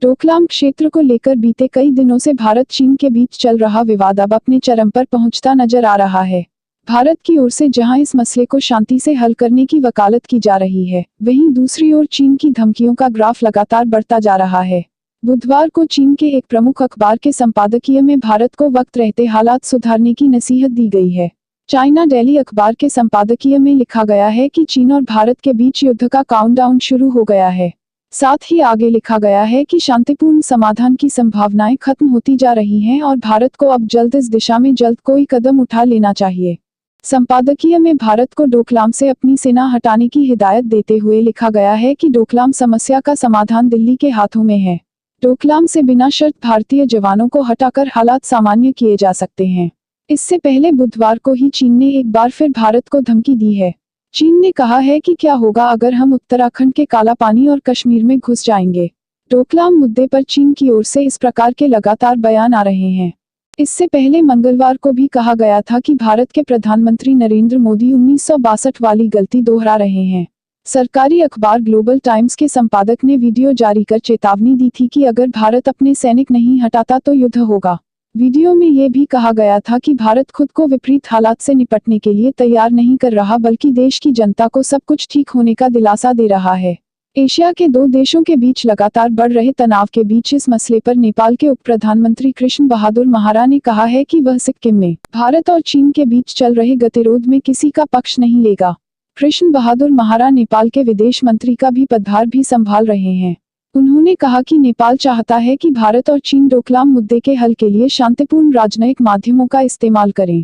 डोकलाम क्षेत्र को लेकर बीते कई दिनों से भारत चीन के बीच चल रहा विवाद अब अपने चरम पर पहुंचता नजर आ रहा है। भारत की ओर से जहां इस मसले को शांति से हल करने की वकालत की जा रही है, वहीं दूसरी ओर चीन की धमकियों का ग्राफ लगातार बढ़ता जा रहा है। बुधवार को चीन के एक प्रमुख अखबार के संपादकीय में भारत को वक्त रहते हालात सुधारने की नसीहत दी गई है। चाइना डेली अखबार के संपादकीय में लिखा गया है कि चीन और भारत के बीच युद्ध का काउंटडाउन शुरू हो गया है। साथ ही आगे लिखा गया है कि शांतिपूर्ण समाधान की संभावनाएं खत्म होती जा रही हैं और भारत को अब जल्द इस दिशा में जल्द कोई कदम उठा लेना चाहिए। संपादकीय में भारत को डोकलाम से अपनी सेना हटाने की हिदायत देते हुए लिखा गया है कि डोकलाम समस्या का समाधान दिल्ली के हाथों में है। डोकलाम से बिना शर्त भारतीय जवानों को हटाकर हालात सामान्य किए जा सकते हैं। इससे पहले बुधवार को ही चीन ने एक बार फिर भारत को धमकी दी है। चीन ने कहा है कि क्या होगा अगर हम उत्तराखंड के काला पानी और कश्मीर में घुस जाएंगे। डोकलाम मुद्दे पर चीन की ओर से इस प्रकार के लगातार बयान आ रहे हैं। इससे पहले मंगलवार को भी कहा गया था कि भारत के प्रधानमंत्री नरेंद्र मोदी 1962 वाली गलती दोहरा रहे हैं। सरकारी अखबार ग्लोबल टाइम्स के संपादक ने वीडियो जारी कर चेतावनी दी थी कि अगर भारत अपने सैनिक नहीं हटाता तो युद्ध होगा। वीडियो में ये भी कहा गया था कि भारत खुद को विपरीत हालात से निपटने के लिए तैयार नहीं कर रहा, बल्कि देश की जनता को सब कुछ ठीक होने का दिलासा दे रहा है। एशिया के दो देशों के बीच लगातार बढ़ रहे तनाव के बीच इस मसले पर नेपाल के उप प्रधानमंत्री कृष्ण बहादुर महारा ने कहा है कि वह सिक्किम में भारत और चीन के बीच चल रहे गतिरोध में किसी का पक्ष नहीं लेगा। कृष्ण बहादुर महारा नेपाल के विदेश मंत्री का भी पदभार भी संभाल रहे हैं। उन्होंने कहा कि नेपाल चाहता है कि भारत और चीन डोकलाम मुद्दे के हल के लिए शांतिपूर्ण राजनयिक माध्यमों का इस्तेमाल करें।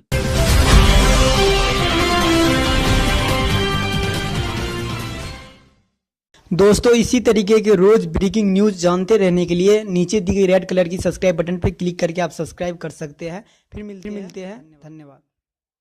दोस्तों, इसी तरीके के रोज ब्रेकिंग न्यूज जानते रहने के लिए नीचे दी गई रेड कलर की सब्सक्राइब बटन पर क्लिक करके आप सब्सक्राइब कर सकते हैं। फिर मिलते हैं। धन्यवाद।